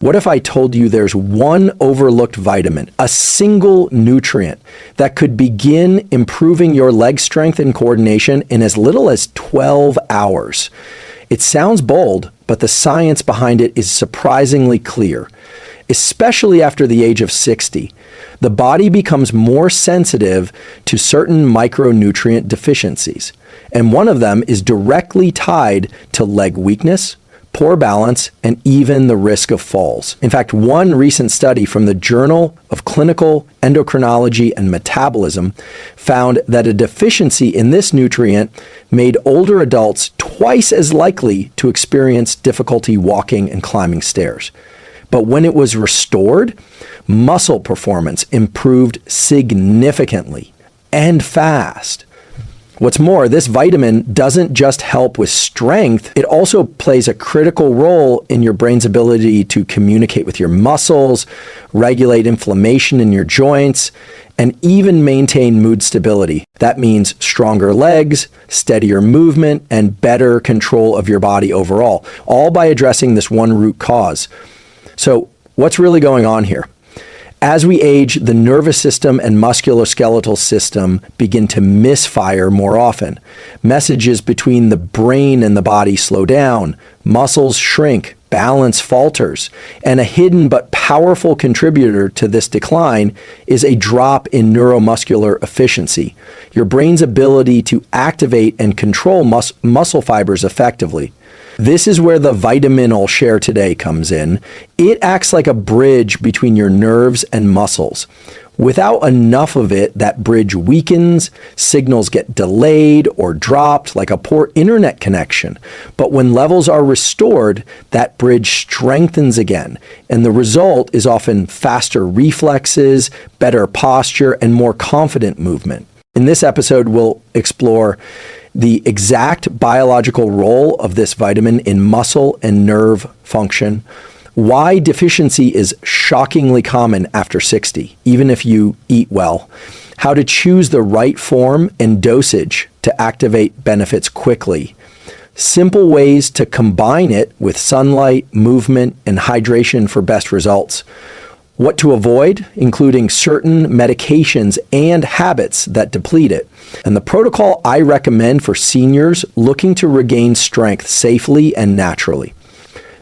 What if I told you there's one overlooked vitamin, a single nutrient, that could begin improving your leg strength and coordination in as little as 12 hours? It sounds bold, but the science behind it is surprisingly clear. Especially after the age of 60, the body becomes more sensitive to certain micronutrient deficiencies, and one of them is directly tied to leg weakness, poor balance, and even the risk of falls. In fact, one recent study from the Journal of Clinical Endocrinology and Metabolism found that a deficiency in this nutrient made older adults twice as likely to experience difficulty walking and climbing stairs. But when it was restored, muscle performance improved significantly and fast. What's more, this vitamin doesn't just help with strength, it also plays a critical role in your brain's ability to communicate with your muscles, regulate inflammation in your joints, and even maintain mood stability. That means stronger legs, steadier movement, and better control of your body overall, all by addressing this one root cause. So, what's really going on here? As we age, the nervous system and musculoskeletal system begin to misfire more often. Messages between the brain and the body slow down, muscles shrink, balance falters, and a hidden but powerful contributor to this decline is a drop in neuromuscular efficiency, your brain's ability to activate and control muscle fibers effectively. This is where the vitamin I'll share today comes in. It acts like a bridge between your nerves and muscles. Without enough of it, that bridge weakens, signals get delayed or dropped like a poor internet connection. But when levels are restored, that bridge strengthens again. And the result is often faster reflexes, better posture, and more confident movement. In this episode, we'll explore the exact biological role of this vitamin in muscle and nerve function, why deficiency is shockingly common after 60, even if you eat well, how to choose the right form and dosage to activate benefits quickly, simple ways to combine it with sunlight, movement, and hydration for best results, what to avoid, including certain medications and habits that deplete it, and the protocol I recommend for seniors looking to regain strength safely and naturally.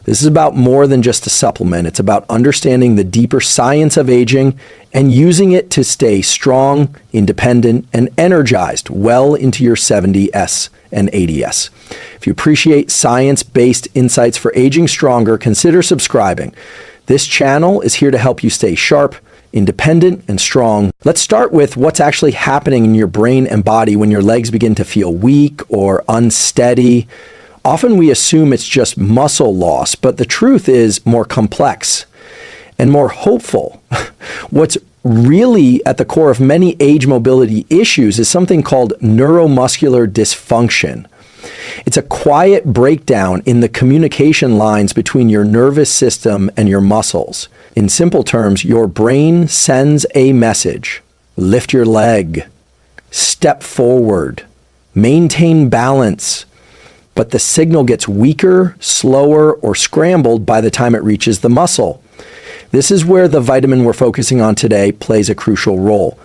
This is about more than just a supplement. It's about understanding the deeper science of aging and using it to stay strong, independent, and energized well into your 70s and 80s. If you appreciate science-based insights for aging stronger, consider subscribing. This channel is here to help you stay sharp, independent, and strong. Let's start with what's actually happening in your brain and body when your legs begin to feel weak or unsteady. Often we assume it's just muscle loss, but the truth is more complex and more hopeful. What's really at the core of many age mobility issues is something called neuromuscular dysfunction. It's a quiet breakdown in the communication lines between your nervous system and your muscles. In simple terms, your brain sends a message: lift your leg, step forward, maintain balance, but the signal gets weaker, slower, or scrambled by the time it reaches the muscle. This is where the vitamin we're focusing on today plays a crucial role.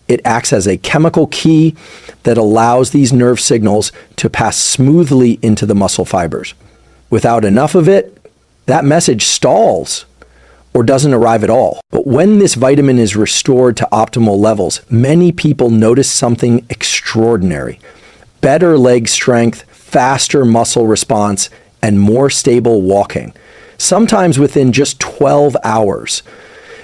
It acts as a chemical key that allows these nerve signals to pass smoothly into the muscle fibers. Without enough of it, that message stalls or doesn't arrive at all. But when this vitamin is restored to optimal levels, many people notice something extraordinary: better leg strength, faster muscle response, and more stable walking, sometimes within just 12 hours.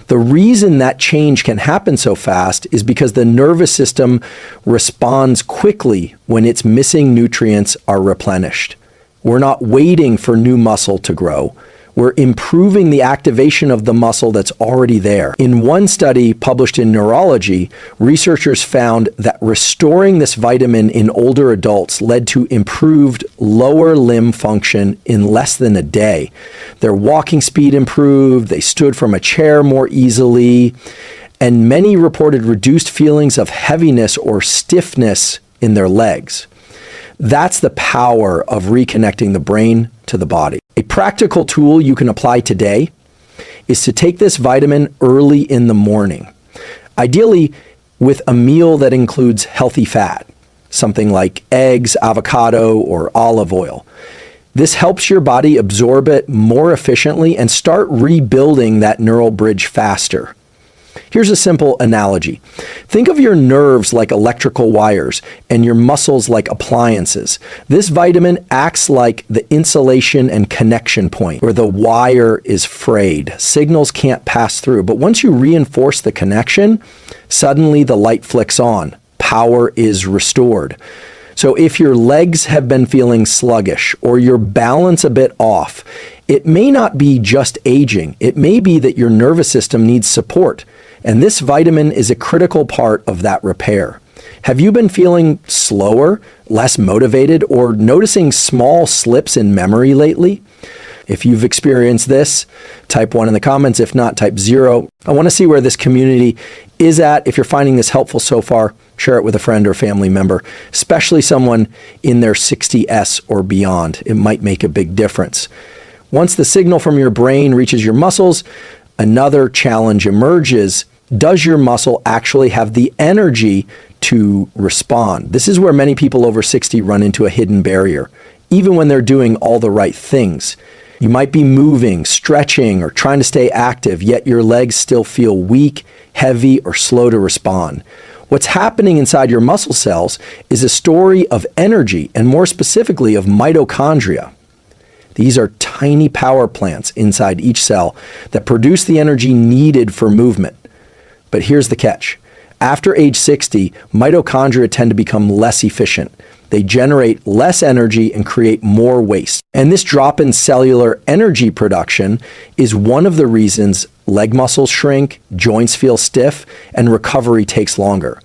The reason that change can happen so fast is because the nervous system responds quickly when its missing nutrients are replenished. We're not waiting for new muscle to grow. We're improving the activation of the muscle that's already there. In one study published in Neurology, researchers found that restoring this vitamin in older adults led to improved lower limb function in less than a day. Their walking speed improved, they stood from a chair more easily, and many reported reduced feelings of heaviness or stiffness in their legs. That's the power of reconnecting the brain to the body. A practical tool you can apply today: is to take this vitamin early in the morning, ideally with a meal that includes healthy fat, something like eggs, avocado, or olive oil. This helps your body absorb it more efficiently and start rebuilding that neural bridge faster. Here's a simple analogy. Think of your nerves like electrical wires and your muscles like appliances. This vitamin acts like the insulation and connection point where the wire is frayed. Signals can't pass through, but once you reinforce the connection, suddenly the light flicks on. Power is restored. So if your legs have been feeling sluggish or your balance a bit off, it may not be just aging. It may be that your nervous system needs support, and this vitamin is a critical part of that repair. Have you been feeling slower, less motivated, or noticing small slips in memory lately? If you've experienced this, type 1 in the comments. If not, type 0. I want to see where this community is at. If you're finding this helpful so far, share it with a friend or family member, especially someone in their 60s or beyond. It might make a big difference. Once the signal from your brain reaches your muscles, another challenge emerges. Does your muscle actually have the energy to respond? This is where many people over 60 run into a hidden barrier, even when they're doing all the right things. You might be moving, stretching, or trying to stay active, yet your legs still feel weak, heavy, or slow to respond. What's happening inside your muscle cells is a story of energy, and more specifically of mitochondria. These are tiny power plants inside each cell that produce the energy needed for movement. But here's the catch. After age 60, mitochondria tend to become less efficient. They generate less energy and create more waste. And this drop in cellular energy production is one of the reasons leg muscles shrink, joints feel stiff, and recovery takes longer.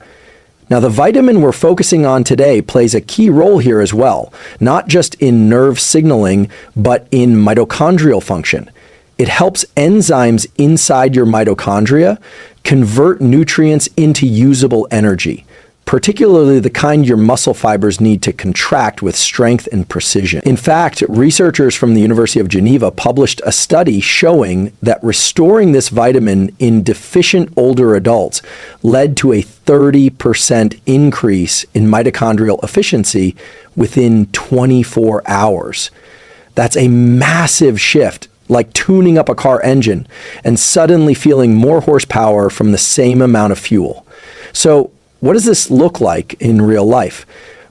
Now, the vitamin we're focusing on today plays a key role here as well, not just in nerve signaling, but in mitochondrial function. It helps enzymes inside your mitochondria convert nutrients into usable energy, particularly the kind your muscle fibers need to contract with strength and precision. In fact, researchers from the University of Geneva published a study showing that restoring this vitamin in deficient older adults led to a 30% increase in mitochondrial efficiency within 24 hours. That's a massive shift, like tuning up a car engine and suddenly feeling more horsepower from the same amount of fuel. So, what does this look like in real life?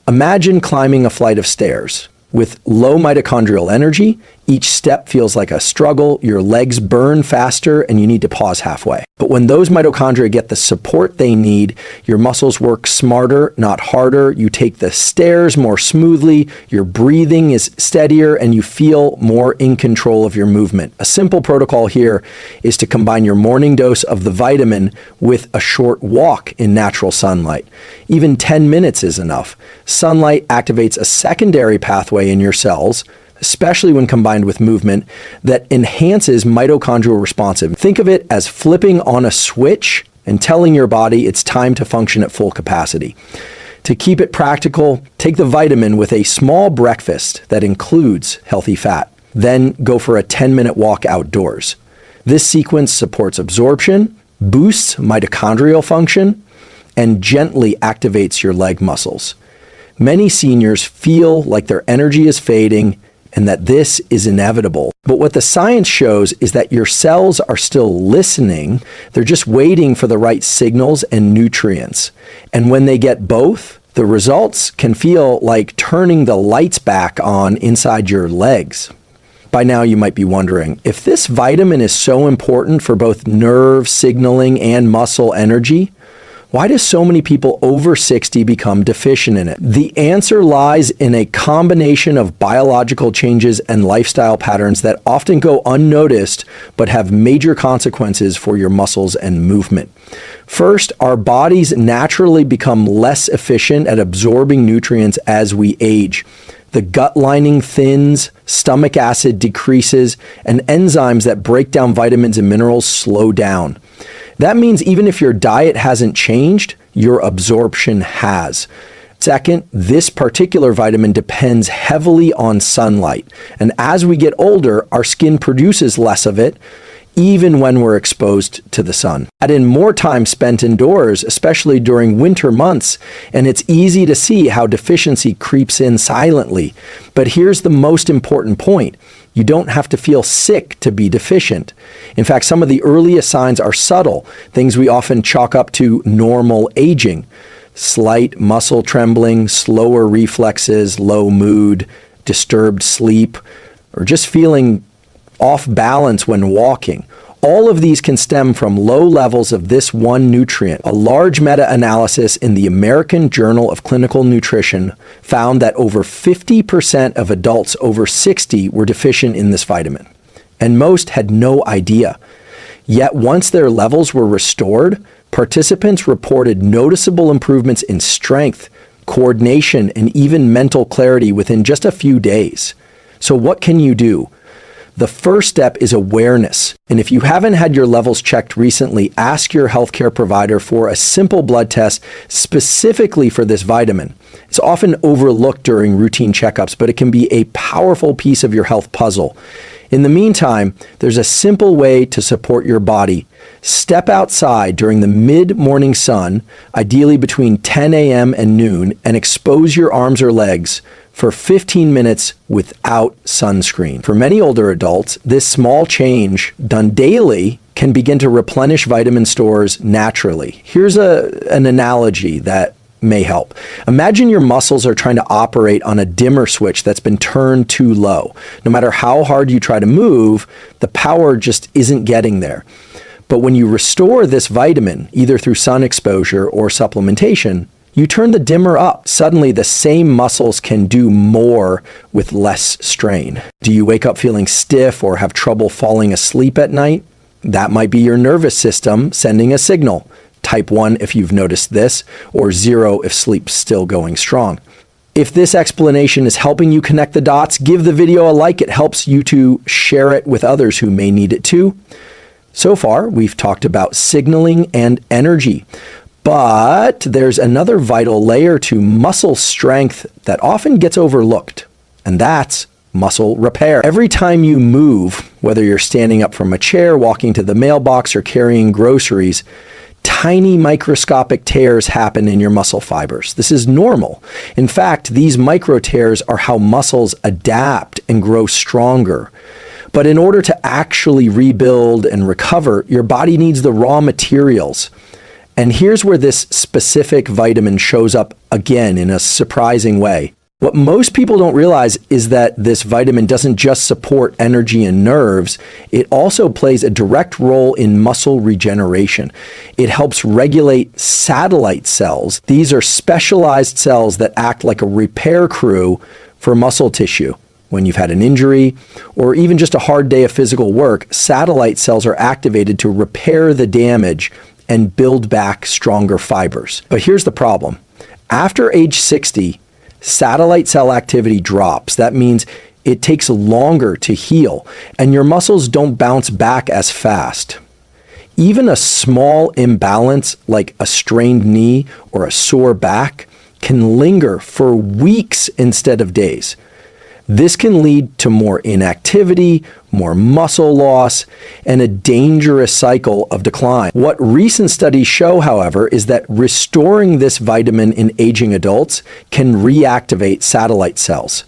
Imagine climbing a flight of stairs. With low mitochondrial energy, each step feels like a struggle, your legs burn faster, and you need to pause halfway. But when those mitochondria get the support they need, your muscles work smarter, not harder. You take the stairs more smoothly, your breathing is steadier, and you feel more in control of your movement. A simple protocol here is to combine your morning dose of the vitamin with a short walk in natural sunlight. Even 10 minutes is enough. Sunlight activates a secondary pathway in your cells, especially when combined with movement, that enhances mitochondrial responsiveness. Think of it as flipping on a switch and telling your body it's time to function at full capacity. To keep it practical, take the vitamin with a small breakfast that includes healthy fat. Then go for a 10-minute walk outdoors. This sequence supports absorption, boosts mitochondrial function, and gently activates your leg muscles. Many seniors feel like their energy is fading and that this is inevitable. But what the science shows is that your cells are still listening. They're just waiting for the right signals and nutrients. And when they get both, the results can feel like turning the lights back on inside your legs. By now you might be wondering, if this vitamin is so important for both nerve signaling and muscle energy, why do so many people over 60 become deficient in it? The answer lies in a combination of biological changes and lifestyle patterns that often go unnoticed but have major consequences for your muscles and movement. First, our bodies naturally become less efficient at absorbing nutrients as we age. The gut lining thins, stomach acid decreases, and enzymes that break down vitamins and minerals slow down. That means even if your diet hasn't changed, your absorption has. Second, this particular vitamin depends heavily on sunlight. And as we get older, our skin produces less of it. even when we're exposed to the sun. Add in more time spent indoors, especially during winter months, and it's easy to see how deficiency creeps in silently. But here's the most important point. You don't have to feel sick to be deficient. In fact, some of the earliest signs are subtle, things we often chalk up to normal aging. Slight muscle trembling, slower reflexes, low mood, disturbed sleep, or just feeling off balance when walking. All of these can stem from low levels of this one nutrient. A large meta-analysis in the American Journal of Clinical Nutrition found that over 50% of adults over 60 were deficient in this vitamin, and most had no idea. Yet once their levels were restored, participants reported noticeable improvements in strength, coordination, and even mental clarity within just a few days. So what can you do? The first step is awareness. And if you haven't had your levels checked recently, ask your healthcare provider for a simple blood test specifically for this vitamin. It's often overlooked during routine checkups, but it can be a powerful piece of your health puzzle. In the meantime, there's a simple way to support your body. Step outside during the mid-morning sun, ideally between 10 a.m. and noon, and expose your arms or legs for 15 minutes without sunscreen. For many older adults, this small change done daily can begin to replenish vitamin stores naturally. Here's an analogy that may help. Imagine your muscles are trying to operate on a dimmer switch that's been turned too low. No matter how hard you try to move, the power just isn't getting there. But when you restore this vitamin, either through sun exposure or supplementation, you turn the dimmer up. Suddenly, the same muscles can do more with less strain. Do you wake up feeling stiff or have trouble falling asleep at night? That might be your nervous system sending a signal. Type 1 if you've noticed this, or 0 if sleep's still going strong. If this explanation is helping you connect the dots, give the video a like. It helps you to share it with others who may need it too. So far, we've talked about signaling and energy. But there's another vital layer to muscle strength that often gets overlooked, and that's muscle repair. Every time you move, whether you're standing up from a chair, walking to the mailbox, or carrying groceries, tiny microscopic tears happen in your muscle fibers. This is normal. In fact, these micro tears are how muscles adapt and grow stronger. But in order to actually rebuild and recover, your body needs the raw materials. And here's where this specific vitamin shows up again in a surprising way. What most people don't realize is that this vitamin doesn't just support energy and nerves, it also plays a direct role in muscle regeneration. It helps regulate satellite cells. These are specialized cells that act like a repair crew for muscle tissue. When you've had an injury or even just a hard day of physical work, satellite cells are activated to repair the damage and build back stronger fibers. But here's the problem. After age 60, satellite cell activity drops. That means it takes longer to heal, and your muscles don't bounce back as fast. Even a small imbalance like a strained knee or a sore back can linger for weeks instead of days. This can lead to more inactivity, more muscle loss, and a dangerous cycle of decline. What recent studies show, however, is that restoring this vitamin in aging adults can reactivate satellite cells,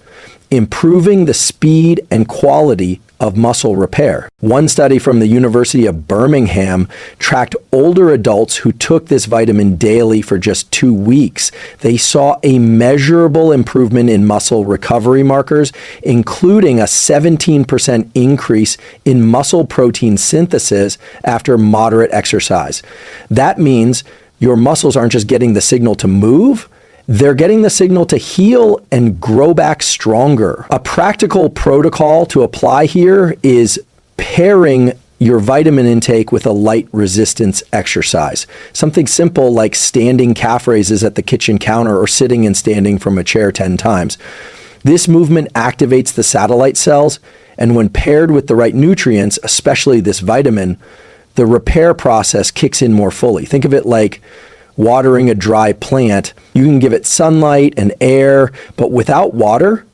improving the speed and quality of muscle repair. One study from the University of Birmingham tracked older adults who took this vitamin daily for just 2 weeks. They saw a measurable improvement in muscle recovery markers, including a 17% increase in muscle protein synthesis after moderate exercise. That means your muscles aren't just getting the signal to move, they're getting the signal to heal and grow back stronger. A practical protocol to apply here is pairing your vitamin intake with a light resistance exercise. Something simple like standing calf raises at the kitchen counter or sitting and standing from a chair 10 times. This movement activates the satellite cells, and when paired with the right nutrients, especially this vitamin, the repair process kicks in more fully. Think of it like watering a dry plant. You can give it sunlight and air, but without water,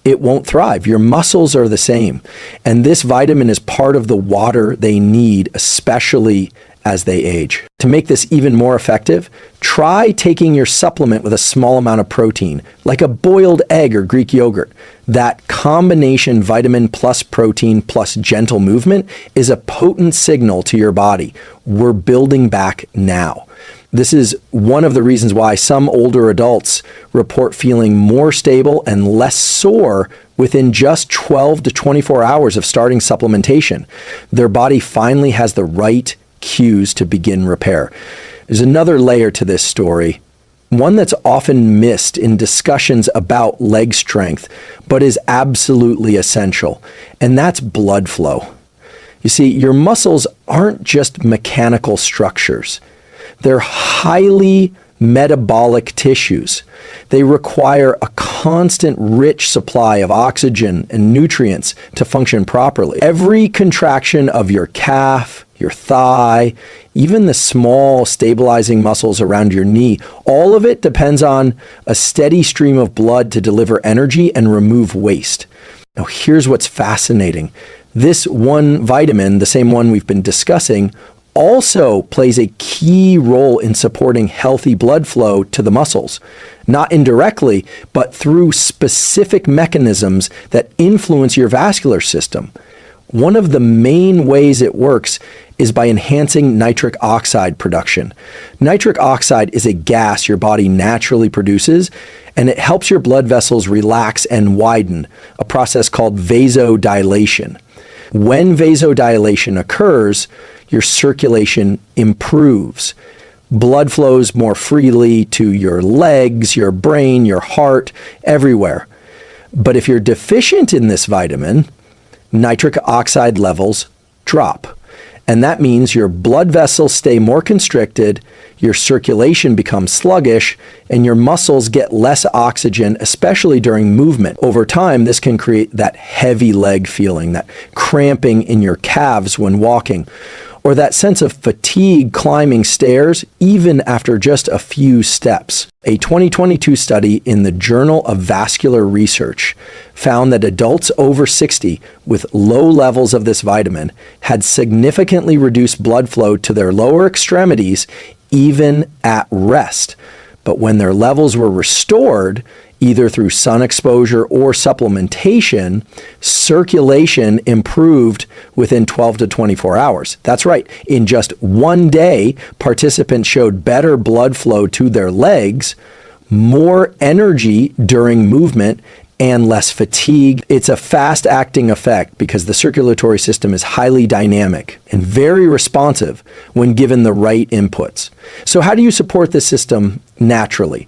it won't thrive. Your muscles are the same. And this vitamin is part of the water they need, especially as they age. To make this even more effective, try taking your supplement with a small amount of protein, like a boiled egg or Greek yogurt. That combination vitamin plus protein plus gentle movement is a potent signal to your body. We're building back now. This is one of the reasons why some older adults report feeling more stable and less sore within just 12 to 24 hours of starting supplementation. Their body finally has the right cues to begin repair. There's another layer to this story, one that's often missed in discussions about leg strength, but is absolutely essential, and that's blood flow. You see, your muscles aren't just mechanical structures. They're highly metabolic tissues. They require a constant rich supply of oxygen and nutrients to function properly. Every contraction of your calf, your thigh, even the small stabilizing muscles around your knee, all of it depends on a steady stream of blood to deliver energy and remove waste. Now, here's what's fascinating. This one vitamin, the same one we've been discussing, also plays a key role in supporting healthy blood flow to the muscles, not indirectly, but through specific mechanisms that influence your vascular system. One of the main ways it works is by enhancing nitric oxide production. Nitric oxide is a gas your body naturally produces, and it helps your blood vessels relax and widen, a process called vasodilation. When vasodilation occurs, your circulation improves. Blood flows more freely to your legs, your brain, your heart, everywhere. But if you're deficient in this vitamin, nitric oxide levels drop. And that means your blood vessels stay more constricted, your circulation becomes sluggish, and your muscles get less oxygen, especially during movement. Over time, this can create that heavy leg feeling, that cramping in your calves when walking, or that sense of fatigue climbing stairs even after just a few steps. A 2022 study in the Journal of Vascular Research found that adults over 60 with low levels of this vitamin had significantly reduced blood flow to their lower extremities even at rest. But when their levels were restored, either through sun exposure or supplementation, circulation improved within 12 to 24 hours. That's right. In just one day, participants showed better blood flow to their legs, more energy during movement, and less fatigue. It's a fast-acting effect because the circulatory system is highly dynamic and very responsive when given the right inputs. So how do you support the system naturally?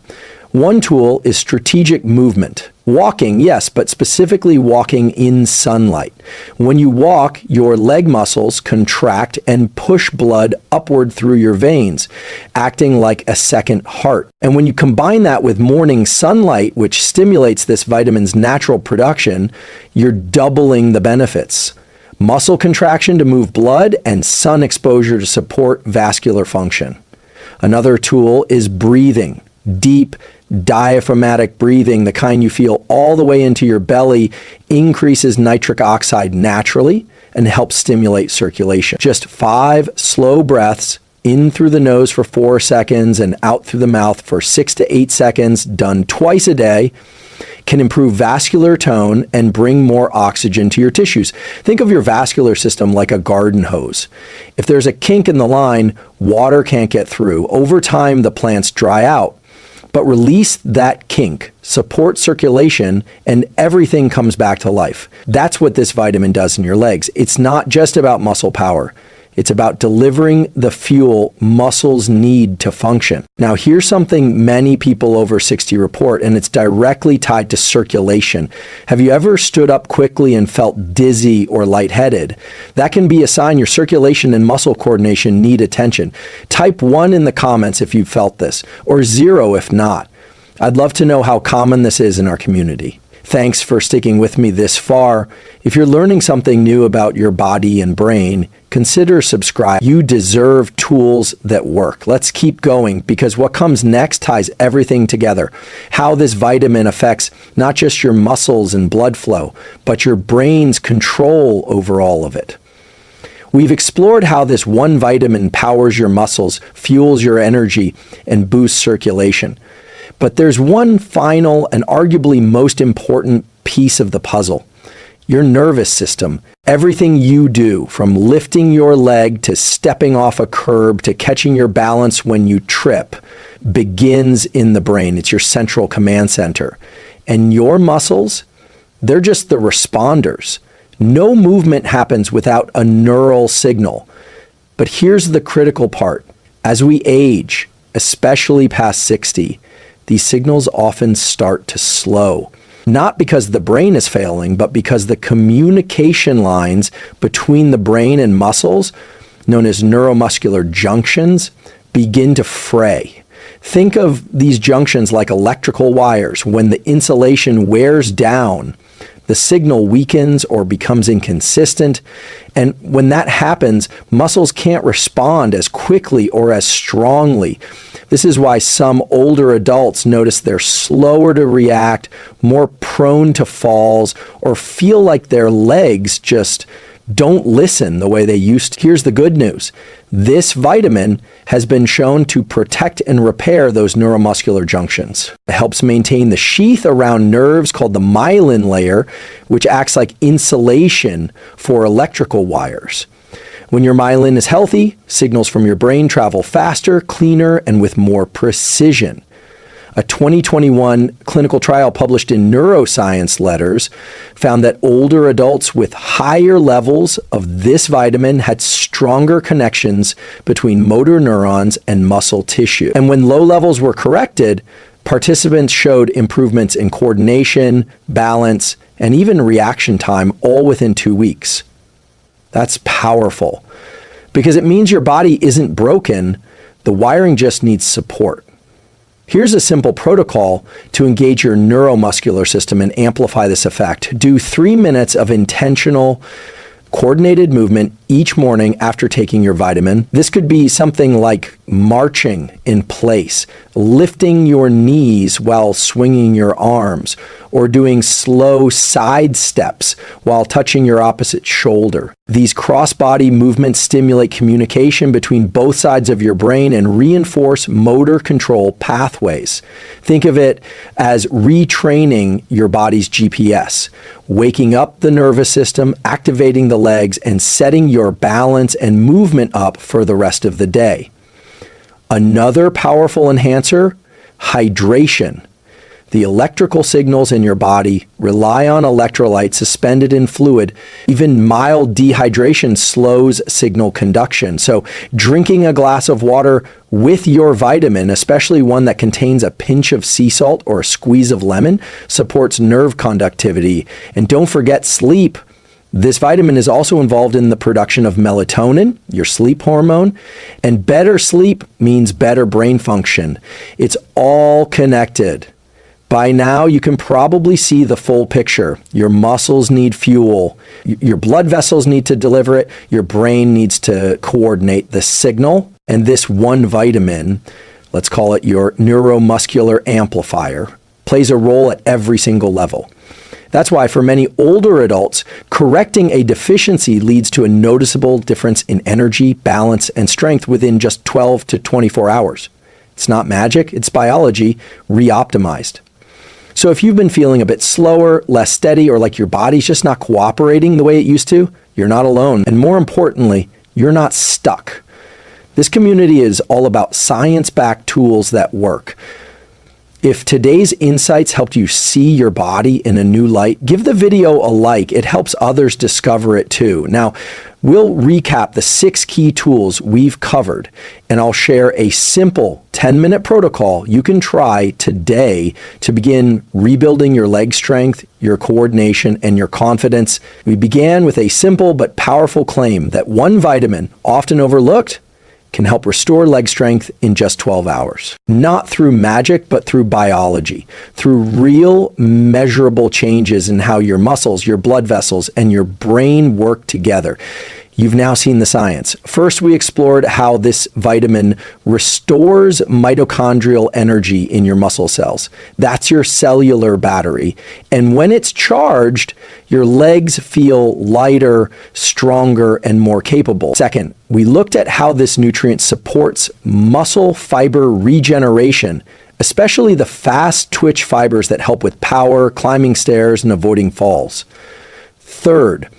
One tool is strategic movement. Walking, yes, but specifically walking in sunlight. When you walk, your leg muscles contract and push blood upward through your veins, acting like a second heart. And when you combine that with morning sunlight, which stimulates this vitamin's natural production, you're doubling the benefits. Muscle contraction to move blood and sun exposure to support vascular function. Another tool is breathing. Deep, diaphragmatic breathing, the kind you feel all the way into your belly, increases nitric oxide naturally and helps stimulate circulation. Just 5 slow breaths in through the nose for 4 seconds and out through the mouth for 6 to 8 seconds, done twice a day, can improve vascular tone and bring more oxygen to your tissues. Think of your vascular system like a garden hose. If there's a kink in the line, water can't get through. Over time, the plants dry out. But release that kink, support circulation, and everything comes back to life. That's what this vitamin does in your legs. It's not just about muscle power. It's about delivering the fuel muscles need to function. Now, here's something many people over 60 report, and it's directly tied to circulation. Have you ever stood up quickly and felt dizzy or lightheaded? That can be a sign your circulation and muscle coordination need attention. Type 1 in the comments if you've felt this, or 0 if not. I'd love to know how common this is in our community. Thanks for sticking with me this far. If you're learning something new about your body and brain, consider subscribing. You deserve tools that work. Let's keep going, because what comes next ties everything together. How this vitamin affects not just your muscles and blood flow, but your brain's control over all of it. We've explored how this one vitamin powers your muscles, fuels your energy, and boosts circulation. But there's one final and arguably most important piece of the puzzle: your nervous system. Everything you do, from lifting your leg to stepping off a curb to catching your balance when you trip, begins in the brain. It's your central command center. And your muscles, they're just the responders. No movement happens without a neural signal. But here's the critical part. As we age, especially past 60, these signals often start to slow. Not because the brain is failing, but because the communication lines between the brain and muscles, known as neuromuscular junctions, begin to fray. Think of these junctions like electrical wires. When the insulation wears down, the signal weakens or becomes inconsistent. And when that happens, muscles can't respond as quickly or as strongly. This is why some older adults notice they're slower to react, more prone to falls, or feel like their legs just don't listen the way they used to. Here's the good news. This vitamin has been shown to protect and repair those neuromuscular junctions. It helps maintain the sheath around nerves called the myelin layer, which acts like insulation for electrical wires. When your myelin is healthy, signals from your brain travel faster, cleaner, and with more precision. A 2021 clinical trial published in NeuroScience Letters found that older adults with higher levels of this vitamin had stronger connections between motor neurons and muscle tissue. And when low levels were corrected, participants showed improvements in coordination, balance, and even reaction time, all within 2 weeks. That's powerful, because it means your body isn't broken. The wiring just needs support. Here's a simple protocol to engage your neuromuscular system and amplify this effect. Do 3 minutes of intentional, coordinated movement each morning after taking your vitamin. This could be something like marching in place, lifting your knees while swinging your arms, or doing slow side steps while touching your opposite shoulder. These cross-body movements stimulate communication between both sides of your brain and reinforce motor control pathways. Think of it as retraining your body's GPS, waking up the nervous system, activating the legs, and setting your balance and movement up for the rest of the day. Another powerful enhancer: hydration. The electrical signals in your body rely on electrolytes suspended in fluid. Even mild dehydration slows signal conduction. So drinking a glass of water with your vitamin, especially one that contains a pinch of sea salt or a squeeze of lemon, supports nerve conductivity. And don't forget sleep. This vitamin is also involved in the production of melatonin, your sleep hormone, and better sleep means better brain function. It's all connected. By now, you can probably see the full picture. Your muscles need fuel. Your blood vessels need to deliver it. Your brain needs to coordinate the signal. And this one vitamin, let's call it your neuromuscular amplifier, plays a role at every single level. That's why for many older adults, correcting a deficiency leads to a noticeable difference in energy, balance, and strength within just 12 to 24 hours. It's not magic, it's biology re-optimized. So if you've been feeling a bit slower, less steady, or like your body's just not cooperating the way it used to, you're not alone. And more importantly, you're not stuck. This community is all about science-backed tools that work. If today's insights helped you see your body in a new light, give the video a like. It helps others discover it too. Now, we'll recap the 6 key tools we've covered, and I'll share a simple 10-minute protocol you can try today to begin rebuilding your leg strength, your coordination, and your confidence. We began with a simple but powerful claim that one vitamin, often overlooked, can help restore leg strength in just 12 hours. Not through magic, but through biology, through real measurable changes in how your muscles, your blood vessels, and your brain work together. You've now seen the science. First, we explored how this vitamin restores mitochondrial energy in your muscle cells. That's your cellular battery. And when it's charged, your legs feel lighter, stronger, and more capable. Second, we looked at how this nutrient supports muscle fiber regeneration, especially the fast twitch fibers that help with power, climbing stairs, and avoiding falls. Third,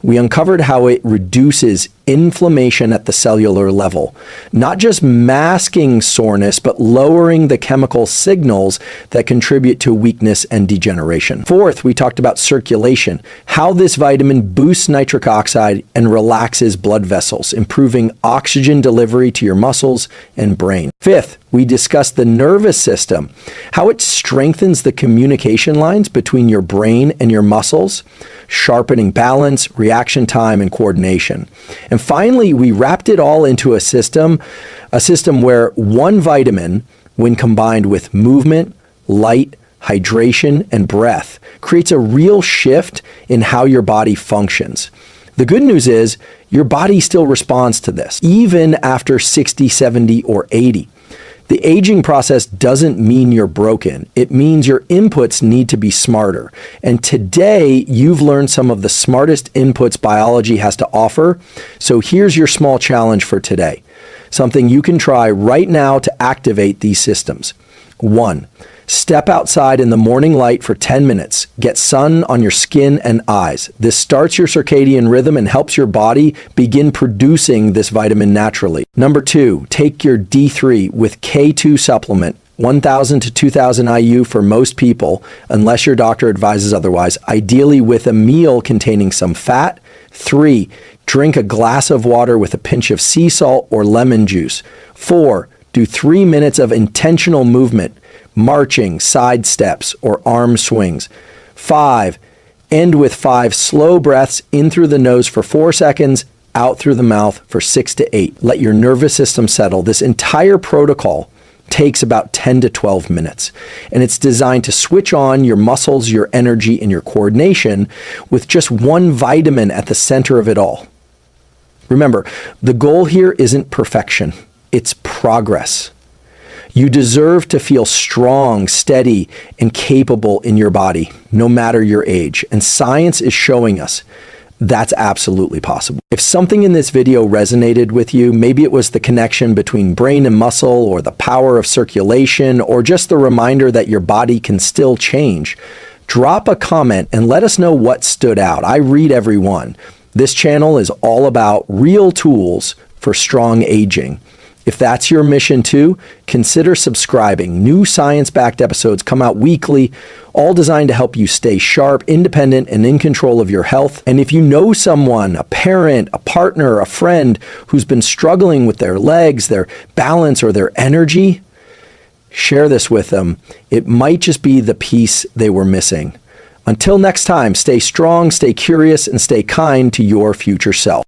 we uncovered how it reduces inflammation at the cellular level, not just masking soreness, but lowering the chemical signals that contribute to weakness and degeneration. Fourth, we talked about circulation, how this vitamin boosts nitric oxide and relaxes blood vessels, improving oxygen delivery to your muscles and brain. Fifth, we discussed the nervous system, how it strengthens the communication lines between your brain and your muscles, sharpening balance, reaction time, and coordination. And finally, we wrapped it all into a system where one vitamin, when combined with movement, light, hydration, and breath, creates a real shift in how your body functions. The good news is your body still responds to this, even after 60, 70, or 80. The aging process doesn't mean you're broken. It means your inputs need to be smarter. And today, you've learned some of the smartest inputs biology has to offer. So here's your small challenge for today. Something you can try right now to activate these systems. 1. Step outside in the morning light for 10 minutes. Get sun on your skin and eyes. This starts your circadian rhythm and helps your body begin producing this vitamin naturally. Number 2, take your D3 with K2 supplement, 1,000 to 2,000 IU for most people, unless your doctor advises otherwise, ideally with a meal containing some fat. 3, drink a glass of water with a pinch of sea salt or lemon juice. 4, do 3 minutes of intentional movement, marching, side steps, or arm swings. 5, end with 5 slow breaths in through the nose for 4 seconds, out through the mouth for 6 to 8. Let your nervous system settle. This entire protocol takes about 10 to 12 minutes, and it's designed to switch on your muscles, your energy, and your coordination with just one vitamin at the center of it all. Remember, the goal here isn't perfection, it's progress. You deserve to feel strong, steady, and capable in your body, no matter your age. And science is showing us that's absolutely possible. If something in this video resonated with you, maybe it was the connection between brain and muscle, or the power of circulation, or just the reminder that your body can still change, drop a comment and let us know what stood out. I read every one. This channel is all about real tools for strong aging. If that's your mission too, consider subscribing. New science-backed episodes come out weekly, all designed to help you stay sharp, independent, and in control of your health. And if you know someone, a parent, a partner, a friend who's been struggling with their legs, their balance, or their energy, share this with them. It might just be the piece they were missing. Until next time, stay strong, stay curious, and stay kind to your future self.